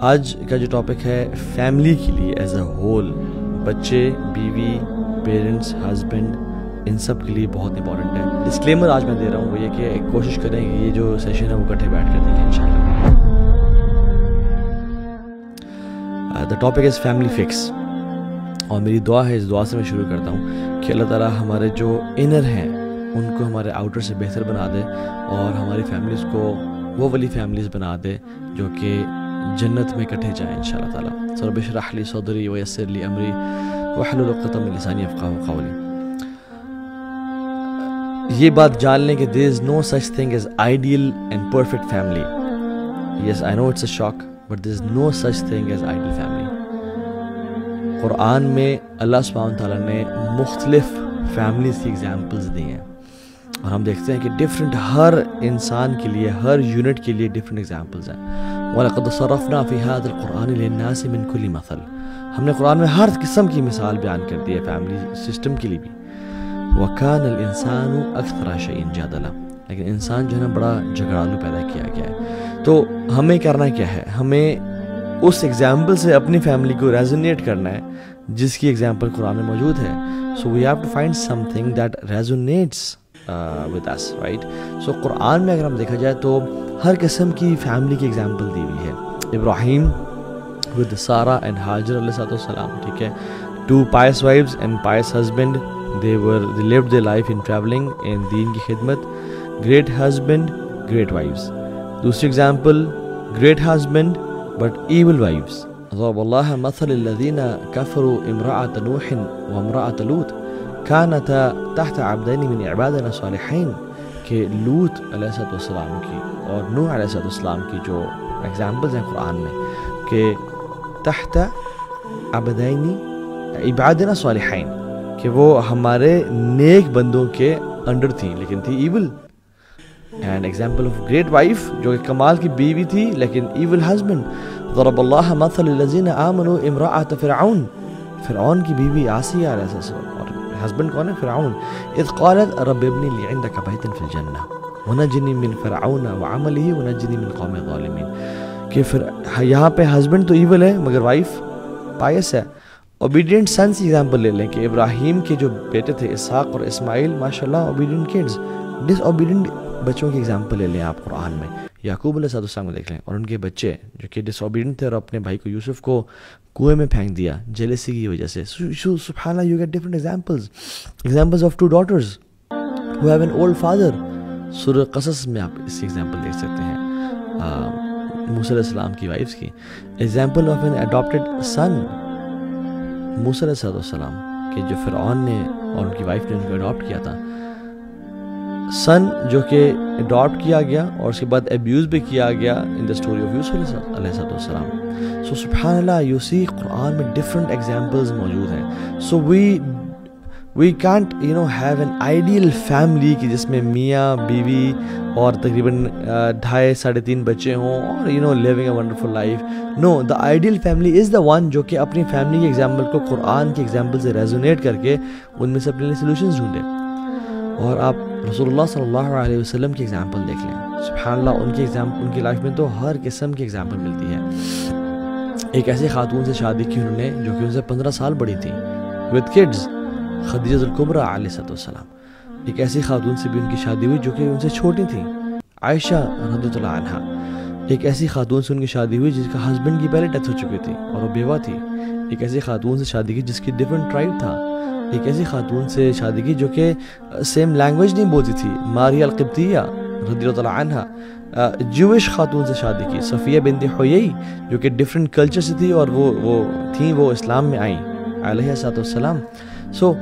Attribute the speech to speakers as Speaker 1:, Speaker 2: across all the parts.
Speaker 1: آج کا جو ٹاپک ہے فیملی کے لیے ایز اے ہول، بچے، بیوی، پیرنٹس، ہسبینڈ، ان سب کے لیے بہت امپورٹنٹ ہے. ڈسکلیمر آج میں دے رہا ہوں وہ یہ کہ کوشش کریں کہ یہ جو سیشن ہے وہ اکٹھے بیٹھ کر دیکھیں انشاءاللہ. The topic is family fix, اور میری دعا ہے، اس دعا سے میں شروع کرتا ہوں کہ اللہ تعالیٰ ہمارے جو انر ہیں ان کو ہمارے آؤٹر سے بہتر بنا دے، اور ہماری فیملیز کو وہ والی فیملیز بنا دے جو کہ جنت میں اکٹھے جائیں انشاءاللہ تعالیٰ. رب اشرح لی صدری ویسر لی امری واحلل عقدۃ من لسانی یفقہوا قولی. یہ بات جان لیں کہ there is no such thing as ideal and perfect family. Yes, I know it's a shock, but there is no such thing as ideal family. قرآن میں اللہ سبحانہ تعالیٰ نے مختلف فیملیز کی ایگزامپلز دی ہیں، اور ہم دیکھتے ہیں کہ ڈفرینٹ ہر انسان کے لیے، ہر یونٹ کے لیے ڈفرینٹ ایگزامپلز ہیں. وَلَقَدْ صَرَّفْنَا فِي هَذَا الْقُرْآنِ لِلنَّاسِ مِنْ كُلِّ مَثَلٍ. ہم نے قرآن میں ہر قسم کی مثال بیان کر دی ہے فیملی سسٹم کے لیے بھی. وَكَانَ الْإِنسَانُ أَكْثَرَ شَيْءٍ جَدَلًا. لیکن انسان جو ہے نا بڑا جھگڑالو پیدا کیا گیا ہے. تو ہمیں کرنا کیا ہے؟ ہمیں اس ایگزامپل سے اپنی فیملی کو ریزونیٹ کرنا ہے جس کی ایگزامپل قرآن میں موجود ہے. So we have to find something that resonates with اس، رائٹ. سو قرآن میں اگر ہم دیکھا جائے تو ہر قسم کی فیملی کی ایگزامپل دی ہوئی ہے. ابراہیم ود سارہ اینڈ ہاجر علیہ السلام، ٹھیک ہے. 2 pious wives and pious husband. They lived their life in traveling and دین کی خدمت. Great husband, great wives. دوسری example, great husband but evil wives. ضرب اللہ مثل الذین کفروا امرأة نوح وامرأة لوط كانتا تحت عبدین من عبادنا صالحین. کہ لوط علیہ السلام کی اور نوح علیہ السلام کی جو ایگزامپلز ہیں قرآن میں کہ تحت عبدین عبادنا صالحین، کہ وہ ہمارے نیک بندوں کے انڈر تھیں لیکن تھی evil. And example of great wife جو کہ کمال کی بیوی تھی لیکن ایول ہسبینڈ. ضرب اللہ مثل الذین آمنوا امرأة فرعون. فرعون کی بیوی آسیہ علیہ السلام، اور ہسبینڈ کون ہے؟ فرعون. اذ قالت رب ابن لی عندک بیتا فی الجنہ ونجنی من فرعون وعملہ ونجنی من قوم الظالمین. کہ یہاں پہ ہسبینڈ تو ایول ہے مگر وائف پائس ہے. اوبیڈینٹ سنس کی ایگزامپل لے لیں کہ ابراہیم کے جو بیٹے تھے اسحاق اور اسماعیل، ماشاء اللہ اوبیڈینٹ کڈز. ڈس اوبیڈینٹ بچوں کی ایگزامپل لے لیں آپ قرآن میں. یعقوب علیہ السلام کو دیکھ لیں اور ان کے بچے جو کہ ڈس اوبیڈینٹ تھے اور اپنے بھائی کو یوسف کو کنویں میں پھینک دیا جیلسی کی وجہ سے. سبحان Allah, you get different examples of 2 daughters who have an old father. سورہ قصص میں آپ اس کی ایگزامپل دیکھ سکتے ہیں موسیٰ علیہ السلام کی وائفز کی. ایگزامپل آف این اڈاپٹیڈ سن، موسیٰ علیہ السلام کہ جو فرعون نے اور ان کی وائف نے ان کو اڈاپٹ کیا تھا. سن جو کہ اڈاپٹ کیا گیا اور اس کے بعد ایبیوز بھی کیا گیا ان دا اسٹوری آف یوسف علیہ السلام. سو سبحان اللہ، یو سی قرآن میں ڈفرنٹ ایگزامپلز موجود ہیں. So we can't have an ideal family کہ جس میں میاں بیوی اور تقریباً 2.5-3.5 بچے ہوں اور living a wonderful life. No, the ideal family is the one جو کہ اپنی فیملی کی ایگزامپل کو قرآن کی ایگزامپل سے ریزونیٹ کر کے ان میں سے اپنے لیے سلوشنز ڈھونڈے. اور آپ رسول اللہ صلی اللہ علیہ وسلم کی ایگزامپل دیکھ لیں. سبحان اللہ، ان کی لائف میں تو ہر قسم کی ایگزامپل ملتی ہے. ایک ایسی خاتون سے شادی کی انہوں نے جو کہ ان سے 15 سال بڑی تھی ود کڈز، خدیجہ الکبریٰ علیہ السلام. ایک ایسی خاتون سے بھی ان کی شادی ہوئی جو کہ ان سے چھوٹی تھی، عائشہ رضی اللہ عنہا. ایک ایسی خاتون سے ان کی شادی ہوئی جس کا ہسبینڈ کی پہلے ڈیتھ ہو چکی تھی اور وہ بیوہ تھی. ایک ایسی خاتون سے شادی کی جس کی ڈفرینٹ ٹرائب تھا. ایک ایسی خاتون سے شادی کی جو کہ سیم لینگویج نہیں بولتی تھی، ماریہ القبطیہ رضی اللہ عنہا. جوش خاتون سے شادی کی، صفیہ بنت حیی، جو کہ ڈفرینٹ کلچر سے تھی اور وہ اسلام میں آئیں علیہ السلام. سو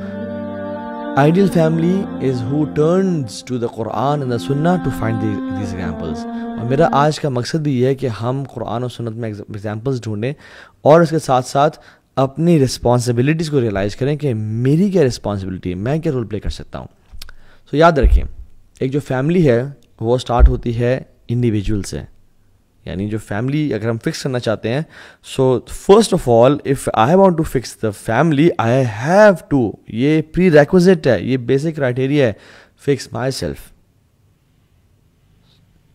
Speaker 1: ideal family is who turns to the Quran and the Sunnah to find these examples. اور میرا آج کا مقصد بھی یہ ہے کہ ہم قرآن و سنت میں ایگزامپلس ڈھونڈیں اور اس کے ساتھ ساتھ اپنی رسپانسبلٹیز کو ریئلائز کریں کہ میری کیا رسپانسبلٹی ہے، میں کیا رول پلے کر سکتا ہوں. سو یاد رکھیں، ایک جو فیملی ہے وہ سٹارٹ ہوتی ہے انڈیویجول سے. یعنی جو فیملی اگر ہم فکس کرنا چاہتے ہیں، so first of all if I want to fix the family I have to, یہ پری ریکوزٹ ہے، یہ بیسک کرائٹیریا ہے، فکس مائی سیلف.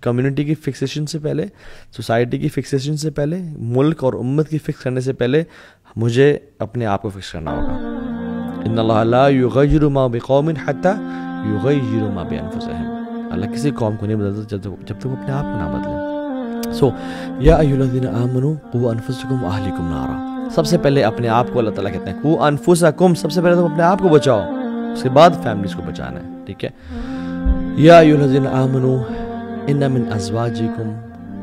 Speaker 1: کمیونٹی کی فکسیشن سے پہلے, سوسائٹی کی فکسیشن سے پہلے, ملک اور امت کی فکس کرنے سے پہلے مجھے اپنے آپ کو فکس کرنا ہوگا. ان اللہ لا یغیر ما بقوم حتی یغیر ما بانفسہم. اللہ کسی قوم کو نہیں بدلتا جب تک وہ اپنے آپ کو نہ بدلے. سو یا ایھا الذین آمنوا قوا انفسکم واہلیکم نارا. سب سے پہلے اپنے آپ کو اللہ تعالیٰ کہتے ہیں قوا انفسکم, سب سے پہلے تم اپنے آپ کو بچاؤ, اس کے بعد فیملیز کو بچانا ہے. ٹھیک ہے. یا ایھا الذین آمنوا ان من ازواجکم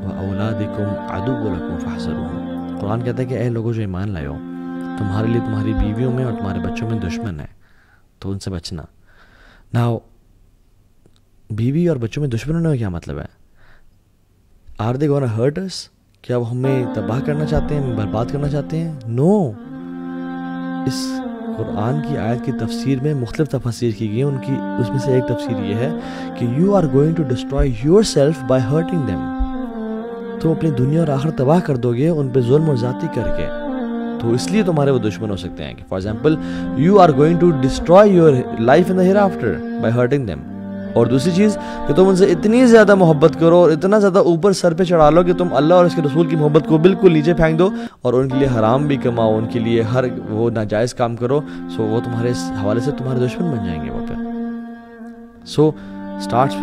Speaker 1: واولادکم عدو لکم فاحذروہم. قرآن کہتا ہے کہ اے لوگوں جو ایمان لائے ہو, تمہارے لیے تمہاری بیویوں میں اور تمہارے بچوں میں دشمن ہے, تو ان سے بچنا. ناؤ بیوی اور بچوں میں دشمن ہونے کا کیا مطلب ہے؟ آر دے گونا ہرٹ اس؟ کیا وہ ہمیں تباہ کرنا چاہتے ہیں, برباد کرنا چاہتے ہیں؟ نو. اس قرآن کی آیت کی تفسیر میں مختلف تفاسیر کی گئی ہیں. اس میں سے ایک تفسیر یہ ہے کہ you are going to destroy yourself by hurting them. تم اپنی دنیا اور آخرت تباہ کر دو گے ان پہ ظلم اور زیادتی کر کے, تو اس لیے تمہارے وہ دشمن ہو سکتے ہیں. کہ for example you are going to destroy your life in the hereafter by hurting them. اور دوسری چیز کہ تم ان سے اتنی زیادہ محبت کرو اور اتنا زیادہ اوپر سر پہ چڑھا لو کہ تم اللہ اور اس کے رسول کی محبت کو بالکل نیچے پھینک دو اور ان کے لیے حرام بھی کماؤ, ان کے لیے ہر وہ ناجائز کام کرو. سو وہ تمہارے حوالے سے تمہارے دشمن بن جائیں گے وہ پہ. So start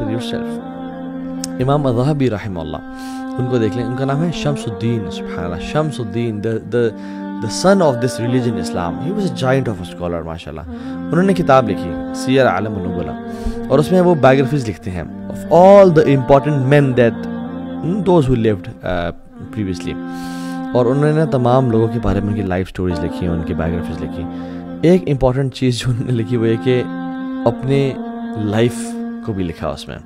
Speaker 1: with your self. امام الذہبی رحمہ اللہ, ان کو دیکھ لیں, ان کا نام ہے شمس الدین. سبحان اللہ, شمس الدین, the son of this religion Islam. He was a giant of a scholar, ماشاءاللہ. انہوں نے کتاب لکھی سیر اعلام النبلا, اور اس میں وہ بایوگرافیز لکھتے ہیں of all the important men that those who lived previously. اور انہوں نے تمام لوگوں کے بارے میں ان کی لائف سٹوریز لکھی, ان کی بایوگرافیز لکھی. ایک امپورٹنٹ چیز جو انہوں نے لکھی وہ یہ کہ اپنے لائف کو بھی لکھا اس میں.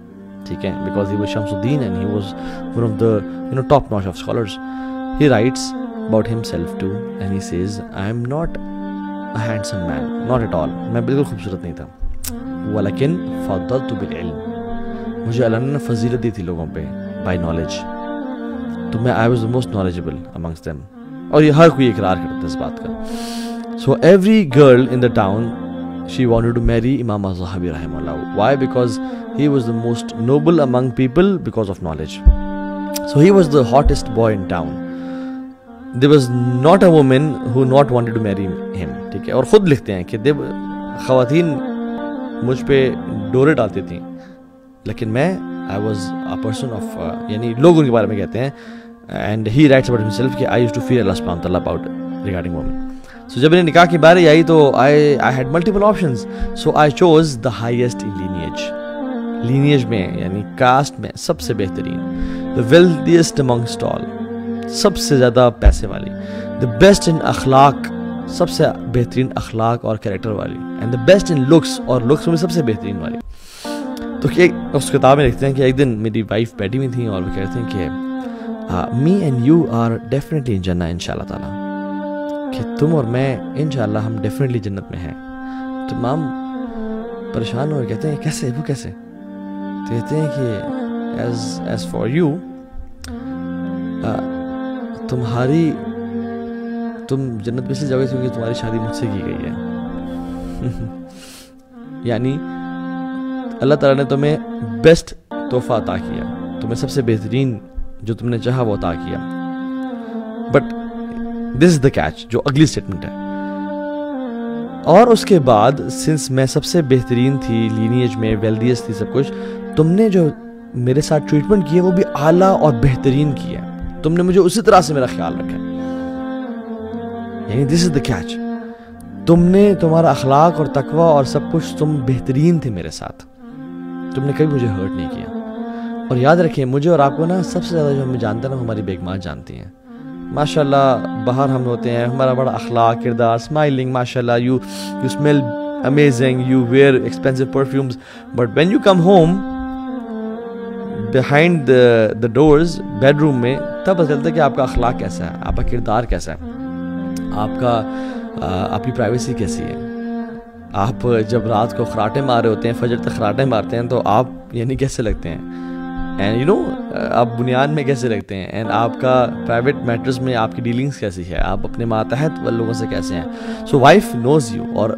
Speaker 1: ٹھیک ہے, because he was Shams Uddin and he was one of the top notch of scholars. He writes about himself too and he says I am not a handsome man, not at all. میں بالکل خوبصورت نہیں تھا. ولیکن فضلت بالعلم, مجھے اللہ نے فضیلت دی تھی لوگوں پہ by knowledge. تو میں I was the most knowledgeable amongst them. اور یہ ہر کوئی اقرار کرتا ہے اس بات کا. So every girl in the town she wanted to marry Imam al-Zahabi rahimahullah. Why? Because he was the most noble among people because of knowledge. So he was the hottest boy in town. There was not a woman who not wanted to marry him. ٹھیک ہے, اور خود لکھتے ہیں کہ خواتین مجھ پہ ڈورے ڈالتی تھیں, لیکن میں I was a person of یعنی لوگ ان کے بارے میں کہتے ہیں. And he writes about himself کہ I used to fear Allah subhanahu wa ta'ala about regarding women. So جب انہیں نکاح کی باری آئی تو I had multiple options. So I chose the highest in lineage. lineage میں یعنی کاسٹ میں سب سے بہترین, the wealthiest amongst all, سب سے زیادہ پیسے والی, the best in اخلاق, سب سے بہترین اخلاق اور کریکٹر والی, and the best in looks, اور looks میں سب سے بہترین والی. تو اس کتاب میں لکھتے ہیں کہ ایک دن میری وائف بیٹھی ہوئی تھیں اور وہ کہتے ہیں کہ me and you are definitely in Jannah انشاءاللہ تعالیٰ, کہ تم اور میں انشاءاللہ ہم ڈیفینیٹلی جنت میں ہیں. تو امام پریشان ہو کہتے ہیں کیسے, وہ کیسے؟ تو کہتے ہیں کہ as for you تم جنت میں سے جاؤ گے کیونکہ تمہاری شادی مجھ سے کی گئی ہے. یعنی اللہ تعالیٰ نے تمہیں بیسٹ تحفہ عطا کیا, تمہیں سب سے بہترین جو تم نے چاہا وہ عطا کیا. But this is the catch, جو اگلی اسٹیٹمنٹ ہے. اور اس کے بعد سنس میں سب سے بہترین تھی, لینیج میں ویلدیس تھی سب کچھ, تم نے جو میرے ساتھ ٹریٹمنٹ کی ہے وہ بھی اعلیٰ اور بہترین کی ہے. تم نے مجھے اسی طرح سے میرا خیال رکھا ہے. یعنی دس از دا کیچ, تم نے تمہارا اخلاق اور تقوی اور سب کچھ تم بہترین تھے میرے ساتھ, تم نے کبھی مجھے ہرٹ نہیں کیا. اور یاد رکھیں مجھے اور آپ کو نا سب سے زیادہ جو ہمیں جانتے ہیں نا ہماری بیگمات جانتی ہیں. ماشاءاللہ باہر ہم ہوتے ہیں, ہمارا بڑا اخلاق, کردار, اسمائلنگ, ماشاءاللہ you smell amazing, you wear expensive perfumes, but when you come home behind the doors, bedroom میں, تب پتہ چلتا ہے کہ آپ کا اخلاق کیسا ہے, آپ کا کردار کیسا ہے, آپ کی پرائیویسی کیسی ہے. آپ جب رات کو خراٹے مار رہے ہوتے ہیں, فجر تک خراٹے مارتے ہیں, تو آپ یعنی کیسے لگتے ہیں, اینڈ یو نو آپ بنیاد میں کیسے لگتے ہیں, اینڈ آپ کا پرائیویٹ میٹرز میں آپ کی ڈیلنگس کیسی ہے, آپ اپنے ماتحت لوگوں سے کیسے ہیں. سو وائف نوز یو, اور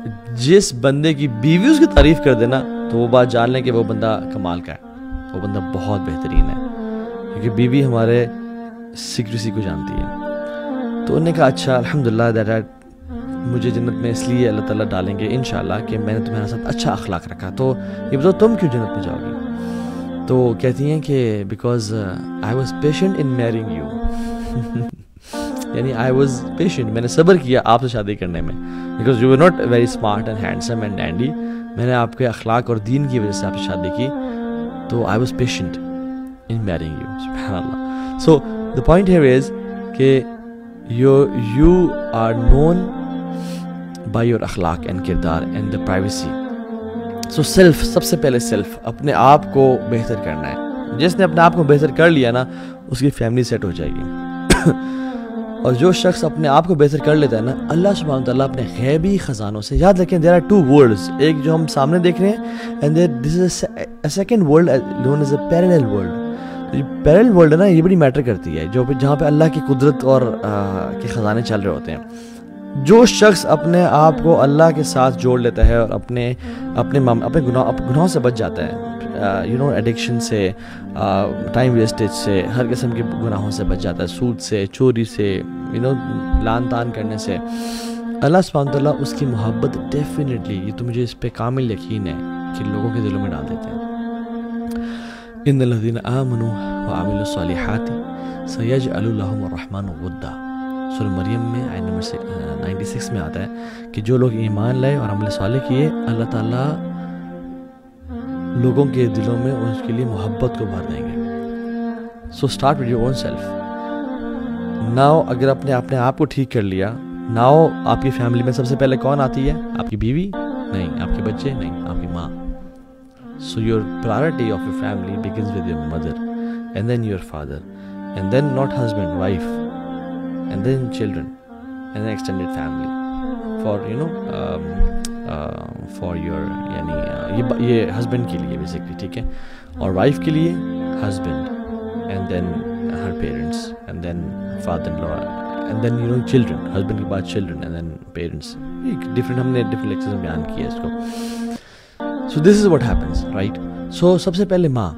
Speaker 1: جس بندے کی بیوی اس کی تعریف کر دینا تو وہ بات جان لیں کہ وہ بندہ کمال کا ہے. وہ بندہ بہت بہترین ہے، کیونکہ بیوی ہمارے سیکریسی کو جانتی ہے. تو انہوں نے کہا اچھا الحمدللہ دیٹ مجھے جنت میں اس لیے اللہ تعالیٰ ڈالیں گے انشاءاللہ کہ میں نے تمہارے ساتھ اچھا اخلاق رکھا. تو یہ بتاؤ تم کیوں جنت میں جاؤ گی؟ تو کہتی ہیں کہ because I was patient in marrying you, یعنی آئی واز پیشنٹ، میں نے صبر کیا آپ سے شادی کرنے میں، because you were not very smart and handsome and Dundee. میں نے آپ کے اخلاق اور دین کی وجہ سے آپ سے شادی کی، تو I was patient in marrying you. سبحان Allah. So the point here is کہ you are known by your اخلاق اینڈ کردار and the privacy. So self, سب سے پہلے سیلف، اپنے آپ کو بہتر کرنا ہے. جس نے اپنے آپ کو بہتر کر لیا نا اس کی فیملی سیٹ ہو جائے گی. اور جو شخص اپنے آپ کو بہتر کر لیتا ہے نا، اللہ سبحانہ وتعالیٰ اپنے غیبی خزانوں سے، یاد رکھیں دیر آر ٹو ورلڈز، ایک جو ہم سامنے دیکھ رہے ہیں and this is a second world known as a parallel world. یہ پیرلل ورلڈ ہے نا، یہ بڑی میٹر کرتی ہے، جہاں پہ اللہ کی قدرت اور کے خزانے چل رہے ہوتے ہیں. جو شخص اپنے آپ کو اللہ کے ساتھ جوڑ لیتا ہے اور اپنے گناہوں سے بچ جاتا ہے، ایڈکشن سے، ٹائم ویسٹیج سے، ہر قسم کے گناہوں سے بچ جاتا ہے، سود سے، چوری سے، لان تان کرنے سے، اللہ سبحانہ تعالیٰ اس کی محبت ڈیفینیٹلی، یہ تو مجھے اس پہ کامل یقین ہے کہ لوگوں کے دلوں میں ڈال دیتے ہیں. ان الذین آمنوا وعملوا الصالحات سیجعل لهم الرحمن ودا. سورہ مریم میں آیت نمبر 96 میں آتا ہے کہ جو لوگ ایمان لائے اور عمل صالح کیے، اللہ تعالیٰ لوگوں کے دلوں میں اس کے لیے محبت کو بھر دیں گے. So start with your own self. Now اگر اپنے آپ کو ٹھیک کر لیا، ناؤ آپ کی فیملی میں سب سے پہلے کون آتی ہے؟ آپ کی بیوی نہیں، آپ کے بچے نہیں، آپ کی ماں. So your priority of your family begins with your mother and then your father and then not husband wife and then children and then extended family for for your یہ husband کے لیے basically، ٹھیک ہے، اور wife کے لیے husband and then her parents and then father-in-law and then children، husband کے بعد children and then parents. ہم نے different lectures میں بیان کیا اس کو. So this is what happens, right? So سب سے پہلے ماں.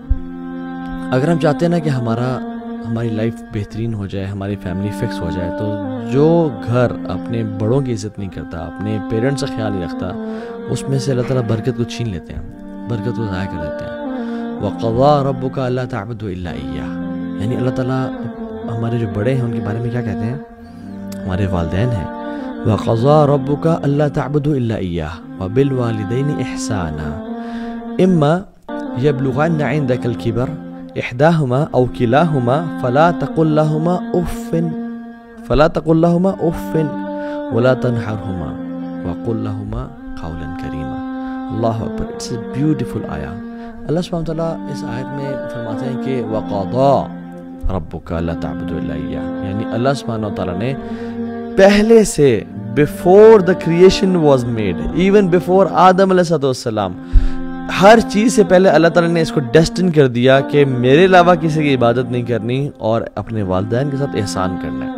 Speaker 1: اگر ہم چاہتے ہیں نا کہ ہماری لائف بہترین ہو جائے، ہماری فیملی فکس ہو جائے، تو جو گھر اپنے بڑوں کی عزت نہیں کرتا، اپنے پیرنٹس کا خیال نہیں رکھتا، اس میں سے اللہ تعالیٰ برکت کو چھین لیتے ہیں، برکت کو ضائع کر دیتے ہیں. وَقَضَىٰ رَبُّكَ أَلَّا تَعْبُدُوا إِلَّا إِيَّاهُ، یعنی اللہ تعالیٰ ہمارے جو بڑے ہیں ان کے بارے میں کیا کہتے ہیں؟ ہمارے والدین ہیں. وَقَضَىٰ رَبُّكَ أَلَّا تَعْبُدُوا إِلَّا إِيَّاهُ وَبِالْوَالِدَيْنِ إِحْسَانًا إِمَّا يَبْلُغَنَّ عِندَكَ الْكِبَرَ إحداهما أو كلاهما فلا تقل لهما أف ولا تنهرهما وقل لهما قولا كريما. اللہ اکبر. اٹس اے بیوٹیفل آیا. اللہ سبحانہ وتعالیٰ اس آیت میں فرماتے ہیں کہ وَقَضَىٰ رَبُّكَ أَلَّا تَعْبُدُوا إِلَّا إِيَّاهُ، یعنی اللہ سبحانہ وتعالیٰ نے پہلے سے before the creation was made، even before آدم علیہ السلام، ہر چیز سے پہلے اللہ تعالیٰ نے اس کو ڈیسٹن کر دیا کہ میرے علاوہ کسی کی عبادت نہیں کرنی اور اپنے والدین کے ساتھ احسان کرنا ہے.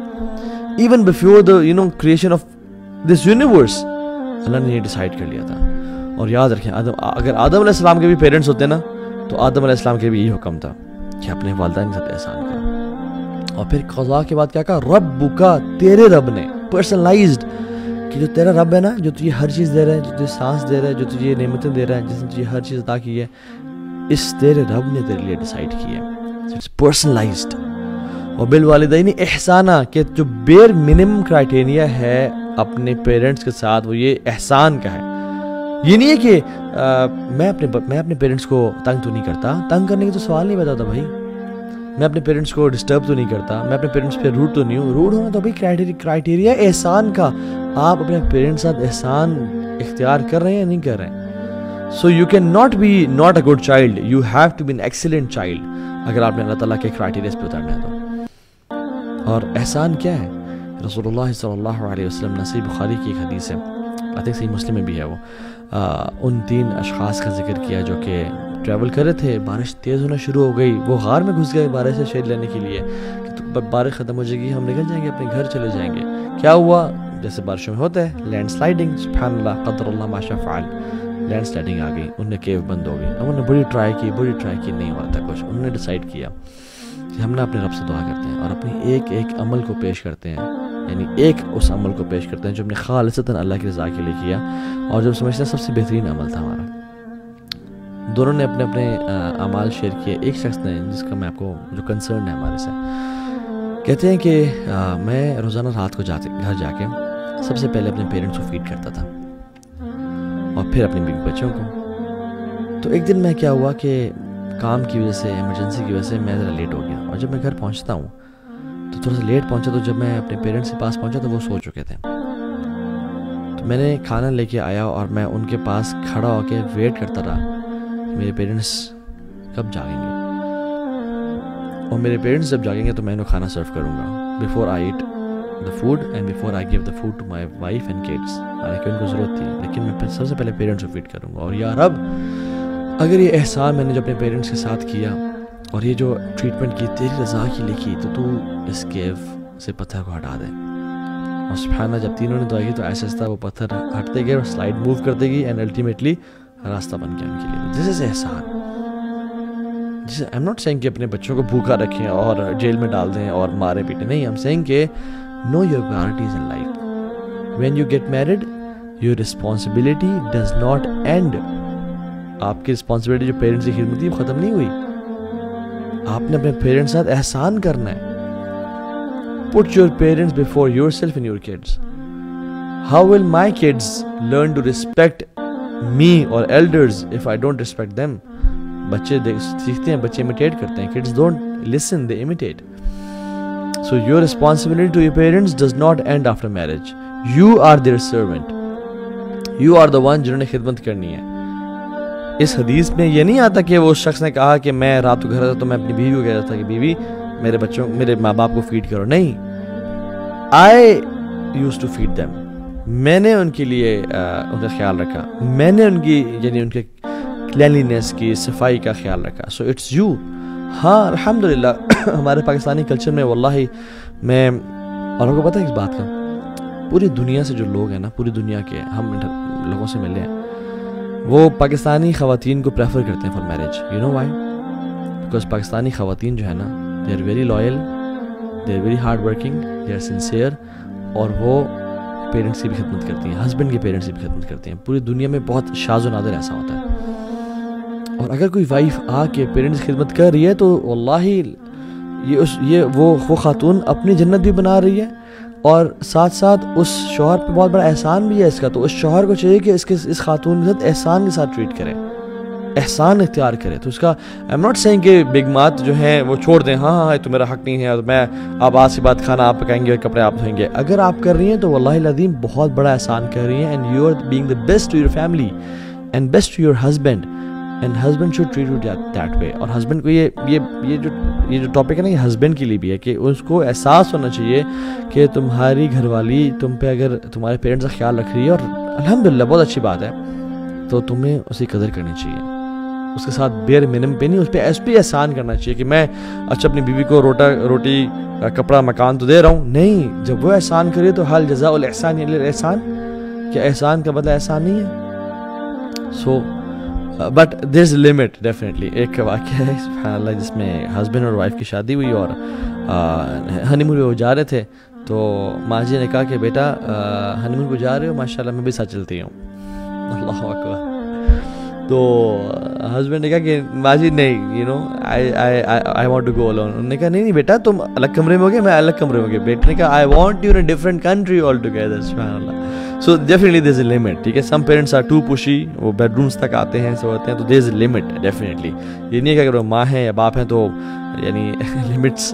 Speaker 1: Even before the creation of this universe Allah نے یہ ڈیسائیڈ کر لیا تھا. اور یاد رکھیں اگر آدم علیہ السلام کے بھی پیرنٹس ہوتے نا تو آدم علیہ السلام کے بھی یہی حکم تھا کہ اپنے والدین کے ساتھ احسان کرو. اور پھر قضا کے بعد کیا کہا؟ ربک، تیرے رب نے، پرسنلائزڈ، کہ جو تیرا رب ہے نا، جو تجھے ہر چیز دے رہا ہے، جو تجھے سانس دے رہا ہے، جو تجھے نعمتیں دے رہا ہے، جس نے تجھے ہر چیز عطا کی ہے، اس تیرے رب نے تیرے لیے ڈیسائیڈ کیا ہے. It's personalised. اور بالوالدین احسانہ، کہ جو بیر منیمم کرائٹیریا ہے اپنے پیرنٹس کے ساتھ وہ یہ احسان کا ہے. یہ نہیں ہے کہ میں اپنے پیرنٹس کو تنگ تو نہیں کرتا، تنگ کرنے کی تو سوال نہیں پیدا تھا بھائی. میں اپنے پیرنٹس کو ڈسٹرب تو نہیں کرتا، میں اپنے پیرنٹس پہ روڈ تو نہیں ہوں. روڈ ہونا تو بھائی کرائٹیریا احسان کا. آپ اپنے پیرنٹس ساتھ احسان اختیار کر رہے ہیں یا نہیں کر رہے ہیں؟ So you can not be not a good child, you have to be an excellent child اگر آپ نے اللہ تعالیٰ کے کرائٹیریاز پہ اترنا ہے تو. اور احسان کیا ہے؟ رسول اللہ صلی اللہ علیہ وسلم نے، صحیح بخاری کی ایک حدیث ہے، آئی تھنک صحیح مسلم میں بھی ہے، وہ ان 3 اشخاص کا ذکر کیا جو کہ ٹریول کر رہے تھے، بارش تیز ہونا شروع ہو گئی، وہ غار میں گھس گئے بارش سے شیڈ لینے کے لیے کہ بارش ختم ہو جائے گی، ہم نکل جائیں گے، اپنے گھر چلے جائیں گے. کیا ہوا؟ جیسے بارشوں میں ہوتا ہے لینڈ سلائڈنگ. سبحان اللہ، قدر اللہ ما شاء فعل. لینڈ سلائڈنگ آ گئی, انہوں نے کیو بند ہو گئی. اب انہوں نے بڑی ٹرائی کی نہیں ہوا تھا کچھ. انہوں نے ڈیسائیڈ کیا کہ ہم نے اپنے رب سے دعا کرتے ہیں اور اپنی ایک ایک عمل کو پیش کرتے ہیں, یعنی ایک اس عمل کو پیش کرتے ہیں جو ہم نے خالصتاً اللہ کی رضا کے لیے کیا اور جو سمجھتے ہیں سب سے بہترین عمل تھا ہمارا. دونوں نے اپنے اپنے اعمال شیئر کیے. ایک شخص نے, جس کا میں آپ کو جو کنسرن ہے ہمارے سے, کہتے ہیں کہ میں روزانہ رات کو گھر جا کے سب سے پہلے اپنے پیرنٹس کو فیڈ کرتا تھا اور پھر اپنے بیوی بچوں کو. تو ایک دن میں کیا ہوا کہ کام کی وجہ سے, ایمرجنسی کی وجہ سے میں ذرا لیٹ ہو گیا, اور جب میں گھر پہنچتا ہوں تو تھوڑا سا لیٹ پہنچا. تو جب میں اپنے پیرنٹس کے پاس پہنچا تو وہ سو چکے تھے. تو میں نے کھانا لے کے آیا اور میں ان کے پاس کھڑا ہو کے ویٹ کرتا رہا کہ میرے پیرنٹس کب جاگیں گے, اور میرے پیرنٹس جب جاگیں گے تو میں انہیں کھانا سرو کروں گا. Before I eat the food and before I give the food to my wife and kids. حالانکہ ان کو ضرورت تھی, لیکن میں سب سے پہلے پیرنٹس کو فیڈ کروں گا. اور یا رب, اگر یہ احسان میں نے جو اپنے پیرنٹس کے ساتھ کیا اور یہ جو ٹریٹمنٹ کی تیری رضا کی لکھی, تو اس کیو سے پتھر کو ہٹا دے. اور سبحان اللہ, جب تینوں نے دعا کی تو ایسا ایسا وہ پتھر ہٹتے گئے اور سلائڈ موو کرتے گئی اینڈ الٹیمیٹلی راستہ بن گیا ان کے لیے. دس از احسان. جسے آئی ایم ناٹ سینگ کہ اپنے بچوں کو بھوکا رکھیں اور جیل میں ڈال دیں اور مارے پیٹیں, نہیں. ہم سینگ کہ know your priorities in life. When you get married, your responsibility does not end. آپ کی رسپانسبلٹی جو پیرنٹس کی خدمت تھی وہ ختم نہیں ہوئی. آپ نے اپنے پیرنٹس ساتھ احسان کرنا ہے. Put your parents before yourself and your kids. How will my kids learn to respect me or elders if I don't respect them? بچے سیکھتے ہیں, بچے imitate کرتے ہیں. Kids don't listen, they imitate. So your responsibility to your parents does not end after marriage. You are their servant. You are the one جنہوں نے خدمت کرنی ہے. اس حدیث میں یہ نہیں آتا کہ وہ اس شخص نے کہا کہ میں رات کو گھر آتا تو میں اپنی بیوی کو کہتا تھا کہ بیوی میرے ماں باپ کو فیڈ کرو. نہیں, I used to feed them. میں نے ان کے لیے ان کا خیال رکھا. میں نے ان کی, یعنی ان کے کلینلینس کی, صفائی کا خیال رکھا. So it's you. ہاں الحمدللہ ہمارے پاکستانی کلچر میں واللہ میں, اور آپ کو پتہ ہے اس بات کا, پوری دنیا سے جو لوگ ہیں نا, پوری دنیا کے ہم لوگوں سے ملے ہیں, وہ پاکستانی خواتین کو پریفر کرتے ہیں for marriage. You know why? Because Pakistani خواتین جو ہے نا, they are very loyal, they are very hard working, they are sincere, اور وہ پیرنٹس کی بھی خدمت کرتی ہیں, ہسبینڈ کے پیرنٹس کی بھی خدمت کرتی ہیں. پوری دنیا میں بہت شاذ و نادر ایسا ہوتا ہے. اور اگر کوئی وائف آ کے پیرنٹس کی خدمت کر رہی ہے تو واللہ وہ خاتون اپنی جنت بھی بنا رہی ہے, اور ساتھ ساتھ اس شوہر پہ بہت بڑا احسان بھی ہے اس کا. تو اس شوہر کو چاہیے کہ اس خاتون کے ساتھ احسان کے ساتھ ٹریٹ کرے, احسان اختیار کرے. تو اس کا آئی ایم ناٹ سینگ کہ بگ مات جو ہیں وہ چھوڑ دیں, ہاں تو میرا حق نہیں ہے, اور میں آپ آج کے بعد کھانا آپ پکائیں گے اور کپڑے آپ دھوئیں گے. اگر آپ کر رہی ہیں تو واللہ العظیم بہت بڑا احسان کر رہی ہیں. And you are being the best to your family and best to your husband, and husband should treat you that way. اور ہسبینڈ کو یہ جو ٹاپک ہے نا, یہ ہسبینڈ کے لیے بھی ہے کہ اس کو احساس ہونا چاہیے کہ تمہاری گھر والی تم پہ اگر تمہارے پیرنٹس کا خیال رکھ رہی ہے, اور الحمدللہ بہت اچھی بات ہے, تو تمہیں اس کی قدر کرنی چاہیے. اس کے ساتھ بیر منم پہ نہیں, اس پہ احسان کرنا چاہیے کہ میں اچھا اپنی بیوی کو روٹی کپڑا مکان تو دے رہا ہوں. نہیں, جب وہ احسان کرے تو حل جزاء الاحسان الا الاحسان, کیا احسان کا بدلہ احسان نہیں ہے؟ So but there is a limit. Definitely ایک واقعہ ہے سبحان اللہ جس میں ہسبینڈ اور وائف کی شادی ہوئی اور ہنی مون پہ وہ جا رہے تھے, تو ماں جی نے کہا کہ بیٹا ہنی مون پہ جا رہے ہو, ماشاء اللہ میں بھی ساتھ چلتی ہوں. اللہ اکبر. تو ہسبینڈ نے کہا کہ ماں جی نہیں, you know I want to go alone. انہوں نے کہا نہیں بیٹا تم الگ کمرے میں ہو گے, میں الگ کمرے میں ہو گیا. بیٹے نے کہا I want you in a different country all together. سبحان Allah. So definitely there is a limit. ٹھیک ہے, some parents are too pushy, وہ بیڈ رومس تک آتے ہیں, سو ہوتے ہیں, تو دیر از اے لمٹ ڈیفینیٹلی. یہ نہیں ہے کہ اگر وہ ماں ہیں یا باپ ہیں تو یعنی لمٹس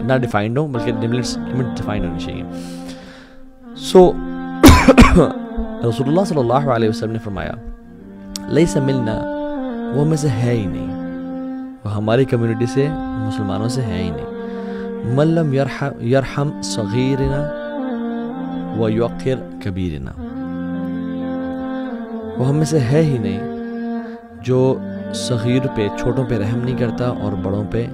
Speaker 1: نہ ڈیفائنڈ ہوں, بلکہ لمٹ ڈیفائنڈ ہونی چاہیے. سو رسول اللہ صلی اللہ علیہ وسلم نے فرمایا لیس ملنا, وہ ہمیں سے ہے ہی نہیں, وہ ہماری کمیونٹی سے, مسلمانوں سے ہے ہی نہیں. من لم یرحم صغیرنا ویوقر کبیرنا, وہ ہم میں سے ہے ہی نہیں جو صغیر پہ, چھوٹوں پہ رحم نہیں کرتا اور بڑوں پہ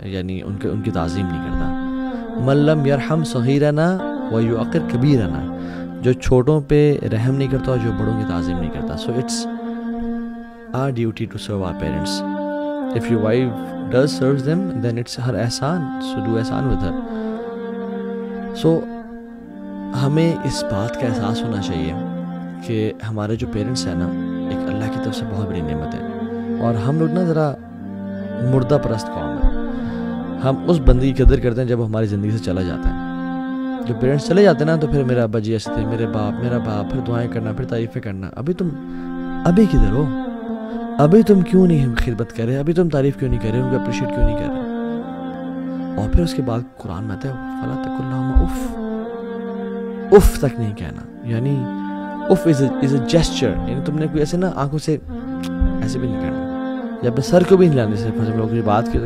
Speaker 1: یعنی ان کی تعظیم نہیں کرتا. من لم یرحم صغیرنا ویوقر کبیرنا, جو چھوٹوں پہ رحم نہیں کرتا اور جو بڑوں کی تعظیم نہیں کرتا. So it's our duty to serve our parents. If your wife does serve them, then it's her ihsan, so do ihsan with her. So ہمیں اس بات کا احساس ہونا چاہیے کہ ہمارے جو پیرنٹس ہیں نا ایک اللہ کی طرف سے بہت بڑی نعمت ہے، اور ہم لوگ نا ذرا مردہ پرست قوم ہے. ہم اس بندے کی قدر کرتے ہیں جب وہ ہماری زندگی سے چلا جاتا ہے. جب پیرنٹس چلے جاتے ہیں نا تو پھر میرا ابا جی ایسے تھے، میرا باپ، پھر دعائیں کرنا، پھر تعریفیں کرنا. ابھی کدھر ہو؟ ابھی تم کیوں نہیں خدمت کر رہے؟ ابھی تم تعریف کیوں نہیں کر رہے؟ ان کو اپریشیٹ کیوں نہیں کر رہے؟ اور پھر اس کے بعد قرآن میں آتا ہے فَلَا تَقُلْ لَهُمَا اف تک نہیں کہنا. یعنی اف از اے جیسچر، یعنی تم نے کوئی ایسے نا آنکھوں سے ایسے بھی نہیں کرنا، یا اپنے سر کو بھی نہیں لانے سے. ہم لوگ یہ بات کی تو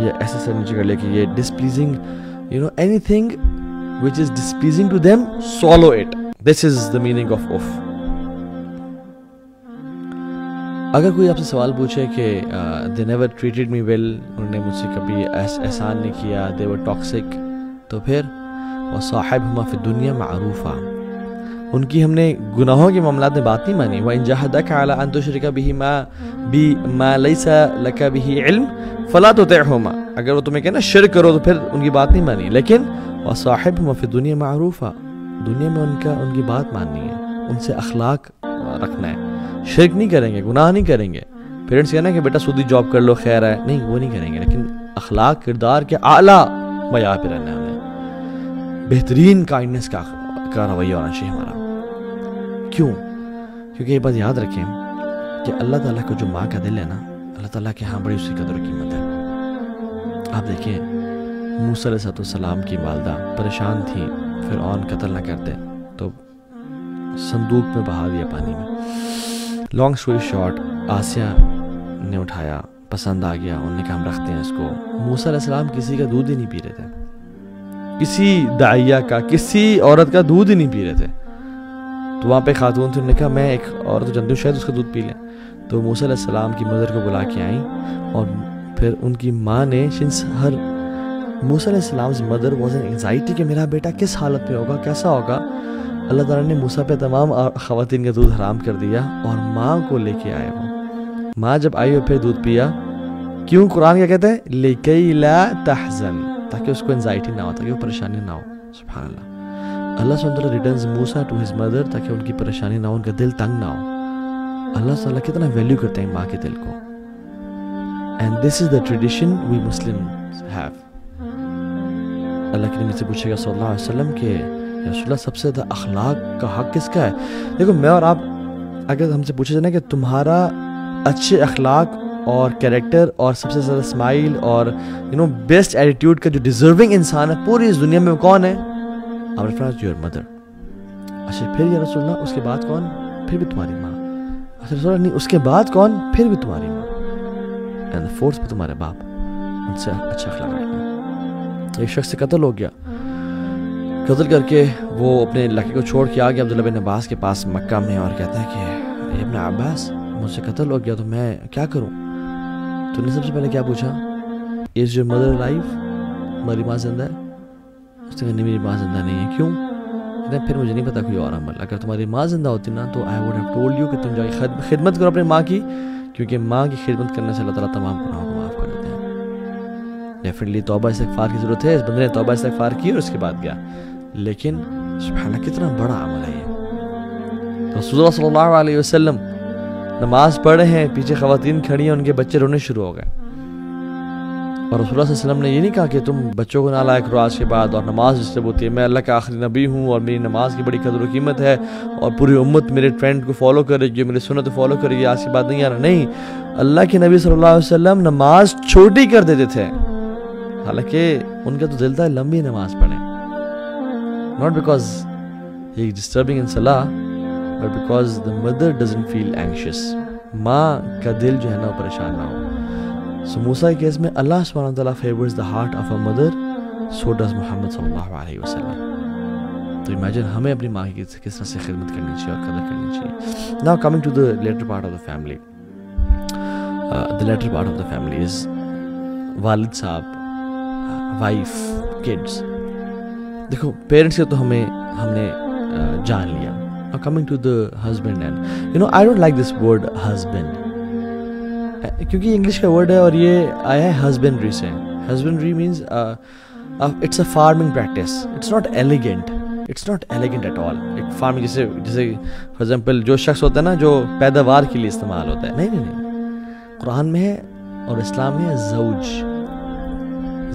Speaker 1: یہ ایسے سر نیچے کر لے کہ یہ displeasing, you know, anything which is displeasing to them, swallow it. This is the meaning of off. اگر کوئی آپ سے سوال پوچھے کہ they never treated me well، انہوں نے مجھ سے کبھی احسان نہیں کیا، they were toxic، تو پھر وَصَاحِبْهُمَا فِي الدُّنْيَا مَعْرُوفًا، ان کی ہم نے گناہوں کے معاملات میں بات نہیں مانی. وَإِن جَاهَدَاكَ عَلَىٰ أَن تُشْرِكَ بِمَا لَيْسَ لَكَ بِهِ عِلْمٌ فَلَا تُطِعْهُمَا، اگر وہ تمہیں کہنا شرک کرو تو پھر ان کی بات نہیں مانی. لیکن وَصَاحِبْهُمَا فِي الدُّنْيَا مَعْرُوفًا، دنیا میں ان کی بات ماننی ہے، ان سے اخلاق رکھنا ہے. شرک نہیں کریں گے، گناہ نہیں کریں گے. پیرنٹس کہنا کہ بیٹا سودی جاب کر لو خیر ہے، نہیں وہ نہیں کریں گے. لیکن اخلاق کردار کے اعلیٰ معیار پہ رہنا ہے ہمیں. بہترین کائنڈنس کا رویہ ہونا چاہیے ہمارا. کیوں؟ کیونکہ یہ بات یاد رکھیں کہ اللہ تعالیٰ کو جو ماں کا دل ہے نا، اللہ تعالیٰ کے ہاں بڑی اس کی قدر و قیمت ہے. آپ دیکھیں موسیٰ علیہ السلام کی والدہ پریشان تھی، فرعون قتل نہ کرتے تو صندوق میں بہا دیا پانی میں. لانگ اسٹوری شارٹ، آسیہ نے اٹھایا، پسند آ گیا، انہوں نے کہا ہم رکھتے ہیں اس کو. موسیٰ علیہ السلام کسی کا دودھ ہی نہیں پی رہے تھے، کسی داعیہ کا، کسی عورت کا دودھ ہی نہیں پی رہے تھے. تو وہاں پہ خاتون تھی، انہوں نے کہا میں ایک عورت جانتی ہوں شاید اس کا دودھ پی لیں. تو موسیٰ علیہ السلام کی مدر کو بلا کے آئیں، اور پھر ان کی ماں نے موسیٰ علیہ السلام کی مدر واز این انگزائٹی کہ میرا بیٹا کس حالت میں ہوگا، کیسا ہوگا. اللہ تعالیٰ نے موسیٰ پہ تمام خواتین کا دودھ حرام کر دیا، اور ماں کو لے کے آئے. وہ ماں جب آئی اور پھر دودھ پیا، کیوں؟ قرآن کیا کہتے ہیں؟ لِكَيْ لَا تَحْزَنْ، تاکہ اس کو انزائٹی نہ ہو، تاکہ وہ پریشانی نہ ہو. سبحان اللہ. اللہ سبحانہ وتعالیٰ returns Musa to his mother تاکہ ان کی پریشانی نہ ہو، ان کا دل تنگ نہ ہو. اللہ تعالیٰ کتنا ویلیو کرتے ہیں ماں کے دل کو. And this is the tradition we Muslims have. Allah کے نبی سے پوچھے گا صلی اللہ علیہ وسلم کہ یا رسول اللہ سب سے زیادہ اخلاق کا حق کس کا ہے؟ دیکھو میں اور آپ اگر ہم سے پوچھا جائے نا کہ تمہارا اچھے اخلاق اور کیریکٹر اور سب سے زیادہ اسمائل اور بیسٹ ایٹیٹیوڈ کا جو ڈیزرونگ انسان ہے پوری اس دنیا میں وہ کون ہے؟ اور یور مدر. اچھا پھر یا رسول اللہ اس کے بعد کون؟ پھر بھی تمہاری ماں. اچھا رسول اللہ نہیں اس کے بعد کون؟ پھر بھی تمہاری ماں. اینڈ فورتھ پہ تمہارے باپ. ان سے اچھا اخلاق رکھنا. ایک شخص سے قتل ہو گیا، قتل کر کے وہ اپنے علاقے کو چھوڑ کے آ گیا عبداللہ بن عباس کے پاس مکہ میں، اور کہتا ہے کہ ابن عباس مجھ سے قتل ہو گیا تو میں کیا کروں؟ تو نے سب سے پہلے کیا پوچھا؟ Is your mother life? تمہاری ماں زندہ ہے؟ اس نے کہا نہیں میری ماں زندہ نہیں ہے. کیوں؟ کہتے ہیں پھر مجھے نہیں پتا کوئی اور عمل. اگر تمہاری ماں زندہ ہوتی نا تو I would have told you کہ تم جا کے خدمت کرو اپنی ماں کی، کیونکہ ماں کی خدمت کرنے سے اللہ تعالیٰ تمام گناہوں کو معاف کر دیتے ہیں. ڈیفینیٹلی توبہ استغفار کی ضرورت ہے. اس بندے نے توبہ استغفار کی اور اس کے بعد گیا، لیکن سبحان اللہ کتنا بڑا عمل ہے یہ. رسول اللہ صلی اللہ علیہ وسلم نماز پڑھ رہے ہیں، پیچھے خواتین کھڑی ہیں، ان کے بچے رونے شروع ہو گئے، اور رسول اللہ صلی اللہ علیہ وسلم نے یہ نہیں کہا کہ تم بچوں کو نہ لائق کرو آج کے بعد، اور نماز ڈسٹرب ہوتی ہے، میں اللہ کا آخری نبی ہوں اور میری نماز کی بڑی قدر و قیمت ہے اور پوری امت میرے ٹرینڈ کو فالو کرے گی، میری سنت فالو کرے گی، آج کی بات نہیں آنا. نہیں، اللہ کے نبی صلی اللہ علیہ وسلم نماز چھوٹی کر دیتے تھے، حالانکہ ان کا تو دل تھا لمبی نماز پڑھیں. Not because he is disturbing in salah, but because the mother doesn't feel anxious. ماں کا دل جو ہے نا پریشان نہ ہو. So موسیٰ کے کیس میں اللہ سبحانہ وتعالیٰ favors the heart of a mother, so does محمد صلی اللہ علیہ وسلم. تو imagine ہمیں اپنی ماں کی کس طرح سے خدمت کرنی چاہیے اور قدر کرنی چاہیے. Now coming to the later part of the family. The later part of the family is والد صاحب، وائف، kids. دیکھو پیرنٹس سے تو ہم نے جان لیا، Now coming to the husband, and I don't like this word husband, کیونکہ English کا ورڈ ہے اور یہ آیا ہے husbandry سے. Husbandry means it's a farming practice. It's not elegant. It's not elegant at all. ایک فارمنگ جیسے فار ایگزامپل جو شخص ہوتا ہے نا جو پیداوار کے لیے استعمال ہوتا ہے, نہیں. قرآن میں ہے اور اسلام میں ہے زوج.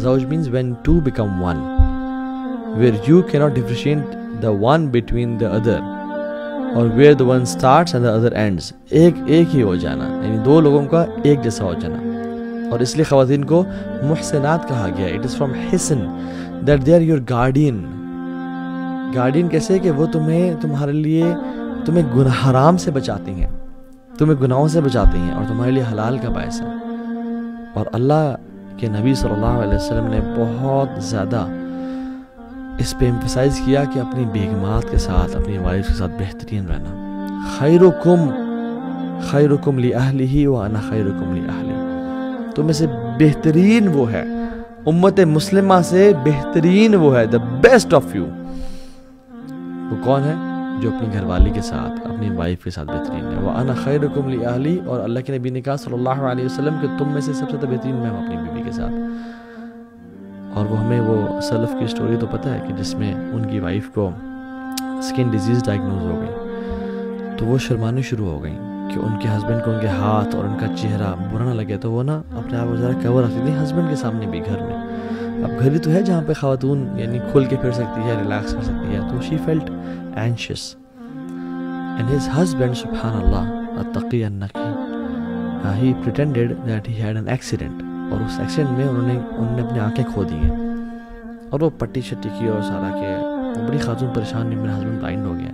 Speaker 1: زوج means when two become one, where you cannot differentiate the one between the other, اور where the one starts and the other ends. ایک ہی ہو جانا, یعنی دو لوگوں کا ایک جیسا ہو جانا. اور اس لیے خواتین کو محسنات کہا گیا. It is from حسن, that they are your guardian. Guardian کیسے کہ وہ تمہارے لیے تمہیں حرام سے بچاتی ہیں, تمہیں گناہوں سے بچاتی ہیں اور تمہارے لیے حلال کا باعث ہے. اور اللہ کے نبی صلی اللہ علیہ وسلم نے بہت زیادہ اس پہ ایمفسائز کیا کہ اپنی بیگمات کے ساتھ, اپنی وائف کے ساتھ بہترین رہنا. خیرکم لأہلہ وانا خیرکم لأہلی. تم میں سے بہترین وہ ہے, امت مسلمہ سے بہترین وہ ہے, the best of you. وہ کون ہے؟ جو اپنی گھر والی کے ساتھ, اپنی وائف کے ساتھ بہترین ہے. وَأَنَا خَيْرُكُمْ لِأَهْلِي, اور اللہ کے نبی نے کہا صلی اللہ علیہ وسلم کہ تم میں سے سب سے زیادہ بہترین میں ہوں اپنی بیوی کے ساتھ. اور وہ ہمیں وہ سلف کی سٹوری تو پتہ ہے کہ جس میں ان کی وائف کو سکن ڈیزیز ڈائگنوز ہو گئی, تو وہ شرمانے شروع ہو گئیں کہ ان کے ہسبینڈ کو ان کے ہاتھ اور ان کا چہرہ برا نہ لگے, تو وہ نا اپنے آپ کو ذرا کور رکھتی تھی ہسبینڈ کے سامنے بھی گھر میں. اب گھر ہی تو ہے جہاں پہ خواتون یعنی کھل کے پھر سکتی ہے, ریلیکس کر سکتی ہے. تو she felt anxious and his husband, سبحان اللہ, التقی النقی, he pretended that he had an accident, اور اس ایکسیڈنٹ میں انہوں نے اپنی آنکھیں کھو دی ہیں. اور وہ پٹی شٹی کی اور سارا کہ بڑی خاتون پریشان نہیں, میرا ہسبینڈ بلائنڈ ہو گیا.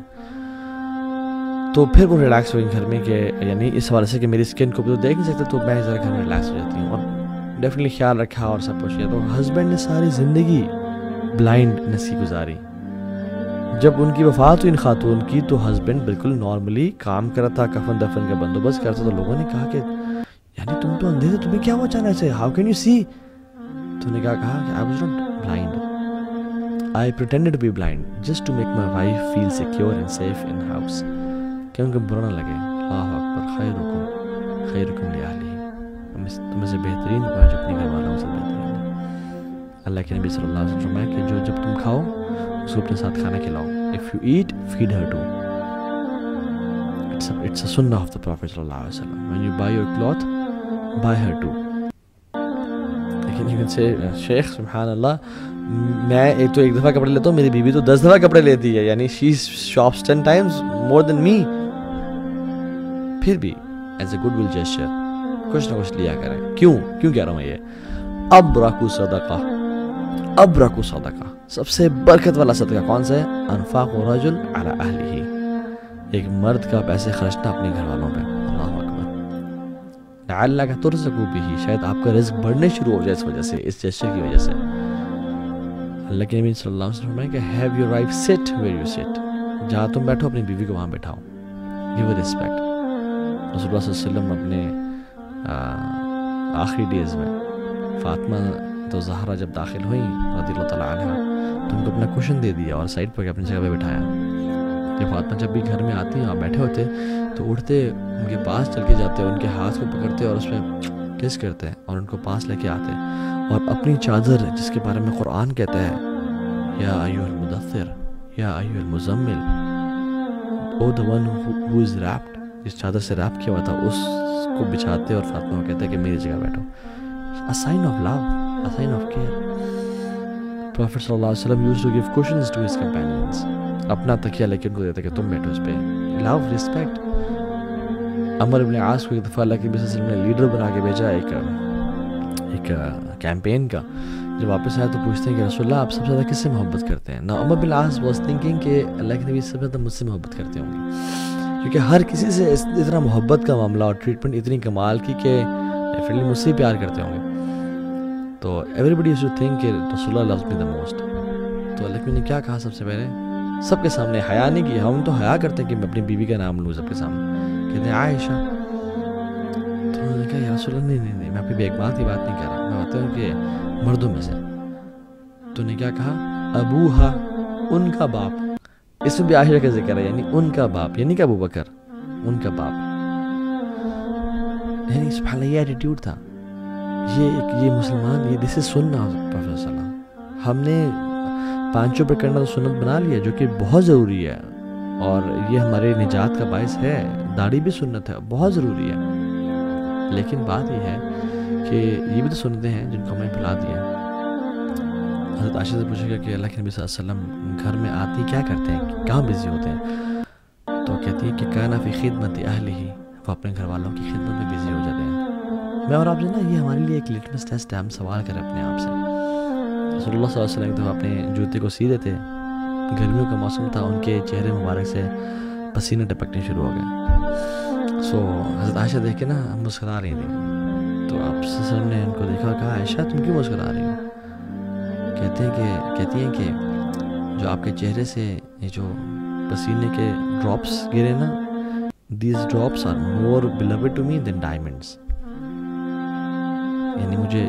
Speaker 1: تو پھر وہ ریلیکس ہوئی گھر میں کہ یعنی اس حوالے سے کہ میری اسکن کو بھی تو دیکھ نہیں سکتے, تو میں ذرا گھر میں ریلیکس ہو جاتی ہوں. اور ڈیفینیٹلی خیال رکھا اور سب کچھ کیا. تو ہسبینڈ نے ساری زندگی بلائنڈ نسی گزاری. جب ان کی وفات ہوئی ان خاتون کی, تو ہسبینڈ بالکل نارملی کام کرا تھا, کفن دفن کا بندوبست کرتا. تو لوگوں نے کہا کہ یعنی تم تو اندھے تھے, تمہیں کیا ہوا اچانک سے, ہاؤ کین یو سی؟ تو نے کہا کہ I was not blind, I pretended to be blind just to make my wife feel secure and safe in house, کہ ان کو برا نہ لگے. اللہ اکبر. خیرکم لأہلہ, تمہیں سے بہترین ہوا جو اپنی گھر والوں سے بہترین ہے. اللہ کے نبی صلی اللہ علیہ وسلم فرمایا کہ جب تم کھاؤ اس کو اپنے ساتھ کھانا کھلاؤ. If you eat, feed her too. It's a sunnah of the Prophet صلی اللہ علیہ وسلم. When you buy your cloth, buy her too. لیکن you can say, شیخ سبحان اللہ, میں ایک دفعہ کپڑے لیتا ہوں, میری بیوی تو 10 دفعہ کپڑے لیتی ہے, یعنی she shops 10 times more than me. پھر بھی as a goodwill gesture کچھ نہ کچھ لیا کریں. کیوں کہہ رہا ہوں یہ؟ ابرکو صدقہ, سب سے برکت والا صدقہ کون سا ہے؟ انفاق رجل علی اہلہ, ایک مرد کا پیسے خرچنا اپنے گھر والوں پہ. اللہ اکبر. لعلک ترزق بہ, شاید آپ کا رزق بڑھنے شروع ہو جائے اس وجہ سے, اس جیسچر کی وجہ سے. اللہ کے نبی صلی اللہ علیہ وسلم فرمایا کہ ہیو یور وائف سٹ ویئر یو سٹ, جہاں تم بیٹھو اپنی بیوی کو وہاں بیٹھاؤ. Give respect. رسول اللہ صلی اللہ علیہ وسلم اپنے آخری ڈیز میں فاطمہ تو زہرا جب داخل ہوئیں رضی اللہ تعالیٰ عنہ, تو ان کو اپنا کوشن دے دیا اور سائڈ پر اپنی جگہ پہ بٹھایا. کہ فاطمہ جب بھی گھر میں آتی ہیں اور بیٹھے ہوتے تو اٹھتے ان کے پاس چل کے جاتے, ان کے ہاتھ کو پکڑتے اور اس میں کس کرتے ہیں اور ان کو پاس لے کے آتے, اور اپنی چادر جس کے بارے میں قرآن کہتا ہے یا ایھا المدثر یا ایھا المزمل, او the one who is wrapped, جس چادر سے ریپ کیا ہوا تھا اس کو بچھاتے اور فاطمہ کو کہتے ہیں کہ میری جگہ بیٹھو. A sign of love, a sign of care. Prophet صلی اللہ علیہ وسلم used to give cushions to his companions. اپنا تکیہ لے کے ان کو دیتا کہ تم بیٹھو اس پہ. Love, respect. عمر بن عاص کو ایک دفعہ اللہ کے نبی صلی اللہ علیہ وسلم نے لیڈر بنا کے بھیجا ایک کیمپین کا. جب واپس آیا تو پوچھتے ہیں کہ رسول اللہ آپ سب سے زیادہ کس سے محبت کرتے ہیں؟ نا عمر بن عاص was thinking کہ اللہ کے نبی سب سے زیادہ مجھ سے محبت کرتے ہوں گے, کیونکہ ہر کسی سے اتنا محبت کا معاملہ اور ٹریٹمنٹ اتنی کمال کی کہ ڈیفینیٹلی مجھ سے پیار کرتے ہوں گے. تو everybody used to think کہ رسول اللہ لوز می دا موسٹ. تو اللہ نے کیا کہا سب سے پہلے سب کے سامنے؟ حیا نہیں کی. ہم تو حیا کرتے ہیں کہ میں اپنی بیوی کا نام لوں سب کے سامنے, کہتے ہیں عائشہ. تو انہوں نے کہا یا رسول اللہ نہیں, میں اپنی بیگمات کی بات نہیں کر رہا, میں بتا ہوں کہ مردوں میں سے. تو نے کیا کہا؟ ابوہا, ان کا باپ, اس میں بھی عائشہ کا ذکر ہے، یعنی ان کا باپ، یعنی کہ ابو بکر، ان کا باپ، یعنی سبحان اللہ یہ ایٹیٹیوڈ تھا. یہ مسلمان، یہ دس از سننا پروفیسر صلی اللہ علیہ وسلم. ہم نے پانچوں پہ کرنا تو سنت بنا لیا، جو کہ بہت ضروری ہے، اور یہ ہمارے نجات کا باعث ہے. داڑھی بھی سنت ہے، بہت ضروری ہے. لیکن بات یہ ہے کہ یہ بھی تو سنتیں ہیں جن کو ہمیں بھلا دیا. حضرت عائشہ سے پوچھے گا کہ اللہ کے نبی صلی اللہ علیہ وسلم گھر میں آتی کیا کرتے ہیں، کہاں بزی ہوتے ہیں؟ تو کہتی ہیں کہ کانا فی خدمت اہلہ، وہ اپنے گھر والوں کی خدمت میں بزی ہو جاتے ہیں. میں اور آپ سے نا، یہ ہمارے لیے ایک لٹمس ٹیسٹ ہے. ہم سوال کریں اپنے آپ سے. رسول اللہ صلی اللہ علیہ وسلم تو اپنے جوتے کو سی دیتے، گرمیوں کا موسم تھا، ان کے چہرے مبارک سے پسینے ٹپکنے شروع ہو گئے. سو حضرت عائشہ دیکھ کے نا مسکرا رہی تھیں. تو آپ سر نے ان کو دیکھا اور کہا عائشہ تم کیوں مسکرا رہی ہو؟ کہتی ہیں کہ جو آپ کے چہرے سے یہ جو پسینے کے ڈراپس گرے نا، these drops are more beloved to me than diamonds. یعنی مجھے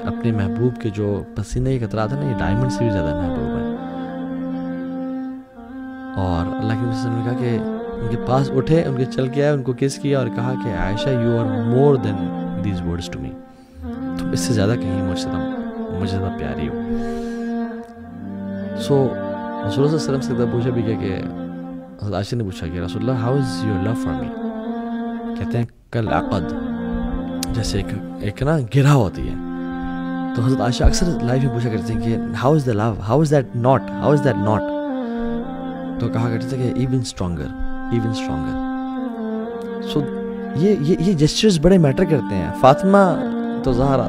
Speaker 1: اپنے محبوب کے جو پسینے کے قطرات ہیں نا، یہ ڈائمنڈ سے بھی زیادہ محبوب ہے. اور اللہ کے رسول نے کہا کہ ان کے پاس اٹھے، ان کے چل کے آئے، ان کو کس کیا اور کہا کہ Aisha you are more than these words to me, تم اس سے زیادہ کہیں مجھے زیادہ پیاری ہو. سو رسول اللہ صلی اللہ علیہ وسلم سے پوچھا بھی کہ حضرت عائشہ نے پوچھا کہ رسول Allah how is your love for me? کہتے ہیں کل عقد، جیسے ایک نا گرہ ہوتی ہے. تو حضرت عائشہ اکثر لائف میں پوچھا کرتے ہیں کہ how is the love, how is that not. تو کہا کرتے تھے کہ ایون اسٹرانگر. سو یہ جسچرز بڑے میٹر کرتے ہیں. فاطمہ تو زہرا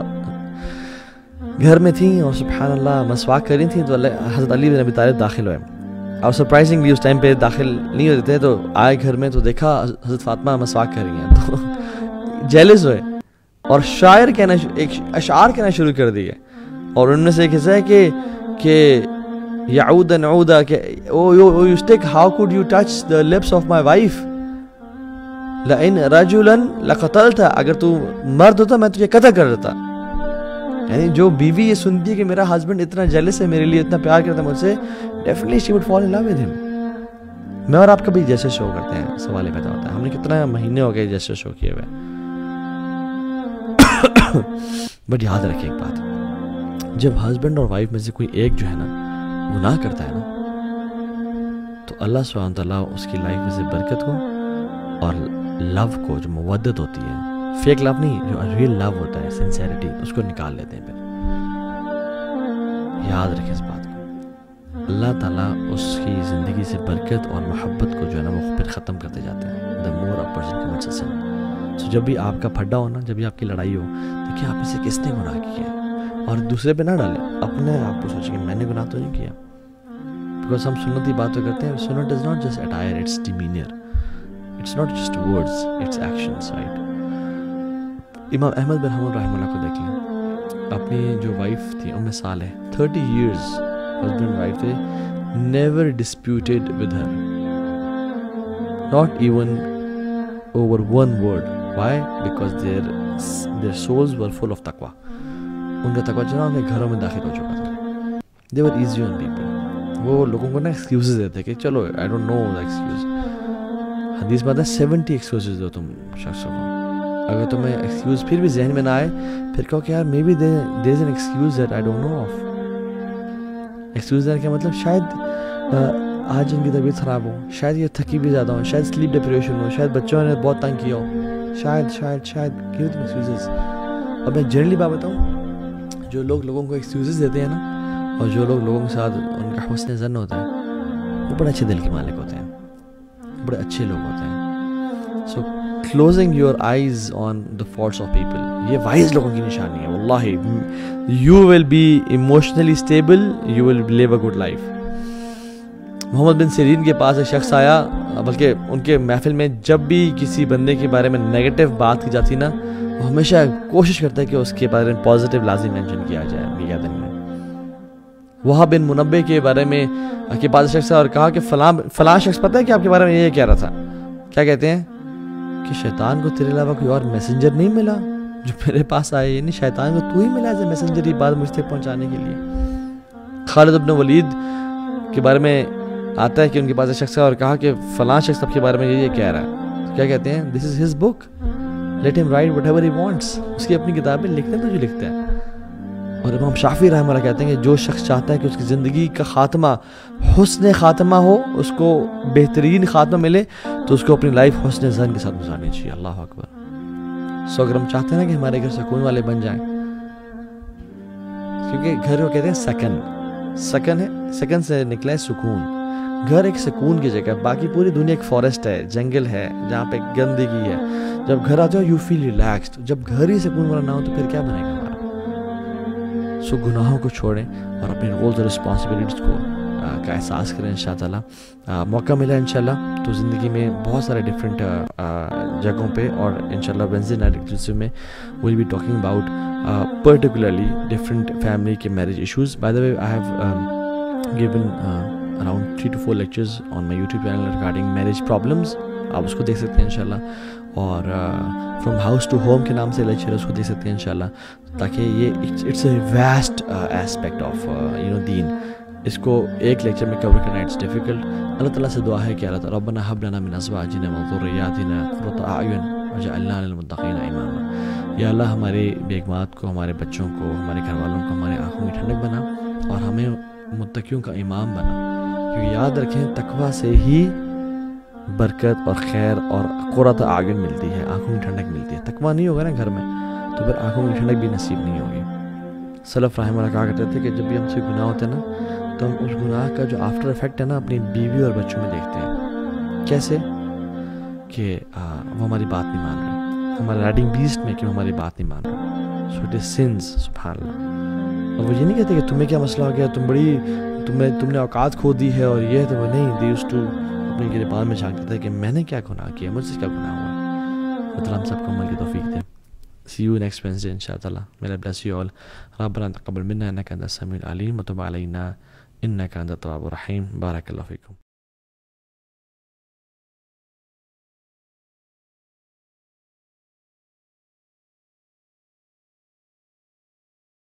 Speaker 1: گھر میں تھیں اور سبحان اللہ مسواک کر رہی تھیں، تو حضرت علی بن ابی طالب داخل ہوئے، اور سرپرائزنگلی اس ٹائم پہ داخل نہیں ہوتے تھے. تو آئے گھر میں تو دیکھا حضرت فاطمہ مسواک کر رہی ہیں، تو جیلس ہوئے اور اشعار کہنا شروع کر دیے. اور ان میں سے ایک حصہ ہے کہ یعودا نعودا، کہ oh you stick how could you touch the lips of my wife لئن رجلا لقتلت، اگر تو مرد ہوتا میں تجھے قتل کر دیتا. یعنی جو بیوی یہ سنتی ہے کہ میرا ہسبینڈ اتنا جیلس ہے میرے لیے، اتنا پیار کرتا ہے مجھ سے، definitely she would fall in love with him. میں اور آپ کبھی جیسے شو کرتے ہیں، سوال پیدا ہوتا ہے ہم نے کتنا مہینے ہو گئے جیسے شو کیے ہوئے. بٹ یاد رکھیں ایک بات، جب ہسبینڈ اور وائف میں سے کوئی ایک جو ہے نا گناہ کرتا ہے نا، تو اللہ سبحانہ وتعالیٰ اس کی لائف میں سے برکت کو اور لو کو، جو مودت ہوتی ہے، فیک لو نہیں، جو ریئل لو ہوتا ہے، سنسیریٹی، اس کو نکال لیتے ہیں. پھر یاد رکھیں اس بات کو، اللہ تعالیٰ اس کی زندگی سے برکت اور محبت کو جو ہے نا وہ پھر ختم کرتے جاتے ہیں. the more a person commits a sin. سو جب بھی آپ کا پھڈا ہو نا، جب بھی آپ کی لڑائی ہو، دیکھیں آپ میں سے کس نے گناہ کیا ہے، اور دوسرے پہ نہ ڈالیں، اپنے آپ کو سوچیں کہ میں نے گناہ تو نہیں کیا. بیکاز ہم سنتی باتیں کرتے ہیں. سنت is not just attire, it's demeanour, it's not just words, it's actions, right. امام احمد بن حنبل رحمہ اللہ کو دیکھ لیں، اپنی جو وائف تھی صالح، 30 years ہسبینڈ وائف تھے، never disputed with her, not even over one word. Why? Because their souls were full of taqwa. ان کا تقوی جو نا ان کے گھروں میں داخل ہو چکا تھا. They were easy on people. وہ لوگوں کو نا ایکسکیوزز دیتے کہ چلو I don't know the excuse. حدیث میں آتا ہے 70 ایکسکیوزز دو تم شخص کو. اگر تمہیں ایکسکیوز پھر بھی ذہن میں نہ آئے، پھر کہو کہ یار maybe there is an excuse that I don't know of. Excuse دینے کا مطلب شاید آج ان کی طبیعت خراب ہو، شاید یہ تھکی بھی زیادہ ہو، شاید سلیپ ڈپریشن ہو، شاید بچوں نے بہت تنگ کیا ہو، شاید کیوں تم ایکسکیوزز. اور میں جنرلی بات بتاؤں، جو لوگوں کو ایکسکیوزز دیتے ہیں نا، اور جو لوگوں کے ساتھ ان کا حسن ظن ہوتا ہے، وہ بڑے اچھے دل کے مالک ہوتے ہیں، بڑے اچھے لوگ ہوتے ہیں. سو closing your eyes on the faults of people، یہ وائز لوگوں کی نشانی ہے. واللہ you will be emotionally stable، you will live a good life. محمد بن سیرین کے پاس ایک شخص آیا، بلکہ ان کے محفل میں جب بھی کسی بندے کے بارے میں نیگیٹو بات کی جاتی نا، وہ ہمیشہ کوشش کرتا ہے کہ اس کے بارے میں پازیٹیو لازم مینشن کیا جائے. میرے دن میں وہاب بن منبع کے بارے میں کے پاس شخص اور کہا کہ فلاں شخص پتہ ہے کہ آپ کے بارے میں یہ کہہ رہا تھا. کیا کہتے ہیں کہ شیطان کو تیرے علاوہ کوئی اور میسنجر نہیں ملا جو میرے پاس آئے، یعنی شیطان کو تو ہی ملا ایز اے میسنجر یہ بات مجھ تک پہنچانے کے لیے. خالد بن ولید کے بارے میں آتا ہے کہ ان کے پاس ایک شخص ہے اور کہا کہ فلاں شخص آپ کے بارے میں یہ کہہ رہا ہے، کیا کہتے ہیں؟ This is his book, let ہم write whatever he wants. اس کی اپنی کتابیں لکھتے ہیں تو جو لکھتے ہیں. اور امام شافعی رحمہ اللہ کہتے ہیں کہ جو شخص چاہتا ہے کہ اس کی زندگی کا خاتمہ حسن خاتمہ ہو، اس کو بہترین خاتمہ ملے، تو اس کو اپنی لائف حسن ظن کے ساتھ گزارنی چاہیے. اللہ اکبر. سو اگر ہم چاہتے ہیں نا کہ ہمارے گھر سکون والے بن جائیں، کیونکہ گھر کو کہتے ہیں سکن ہے، سکن سے نکلا ہے سکون. گھر ایک سکون کی جگہ، باقی پوری دنیا ایک فارسٹ ہے، جنگل ہے جہاں پہ گندگی ہے. جب گھر آتے ہو یو فیل ریلیکسڈ. جب گھر ہی سکون والا نہ ہو تو پھر کیا بنے گا ہمارا؟ سو گناہوں کو چھوڑیں اور اپنے رولز اور رسپانسبلٹیز کو کا احساس کریں. ان شاء اللہ موقع ملا ان شاء اللہ تو زندگی میں بہت سارے ڈفرینٹ جگہوں پہ، اور ان شاء اللہ وینسڈے نائٹ ایکسکلوسیو میں we'll be talking about particularly different family کے marriage issues. By the way I have given around 3 to 4 lectures on my YouTube channel regarding marriage problems. آپ اس کو دیکھ سکتے ہیں انشاءاللہ. اور فرام ہاؤس ٹو ہوم کے نام سے لیکچر ہے، اس کو دیکھ سکتے ہیں انشاءاللہ، تاکہ یہ it's a vast aspect of دین. اس کو ایک لیکچر میں کور کرنا اٹس ڈیفیکلٹ. اللہ تعالیٰ سے دعا ہے کہ اللہ تعالیٰ ربنا هب لنا من ازواجنا وذرياتنا قرة اعین واجعلنا للمتقین اماما. یا اللہ ہمارے بیگمات کو، ہمارے بچوں کو، ہمارے گھر والوں کو ہمارے آنکھوں کی ٹھنڈک بنا اور ہمیں متقیوں کا امام بنا. کیونکہ یاد رکھیں تقویٰ سے ہی برکت اور خیر اور قرۃ اعین ملتی ہے، آنکھوں کی ٹھنڈک ملتی ہے. تقویٰ نہیں ہوگا نا گھر میں تو پھر آنکھوں کی ٹھنڈک بھی نصیب نہیں ہوگی. سلف رحمہ اللہ کہا کرتے تھے کہ جب بھی ہم سے گناہ ہوتے ہیں نا تو ہم اس گناہ کا جو آفٹر افیکٹ ہے نا اپنی بیوی اور بچوں میں دیکھتے ہیں. کیسے؟ کہ وہ ہماری بات نہیں مان رہے، ہمارا ریڈنگ بیسٹ میں کہ وہ ہماری بات نہیں مان رہے. سو اٹ از سنز، سبحان اللہ. اور وہ یہ نہیں کہتے کہ تمہیں کیا مسئلہ ہو گیا، تم نے اوقات کھو دی ہے اور یہ تو وہ نہیں. دے یوزڈ ٹو اپنے گریبان میں جھانکتے تھے کہ میں نے کیا گناہ کیا، مجھ سے کیا گناہ ہوا. مطلب ہم سب کو عمل کی توفیق دے. See you next Wednesday inshallah. May Allah bless you all. ربنا تقبل منا انك انت السميع العليم وتب علينا انك انت التواب الرحيم. بارك الله فيكم.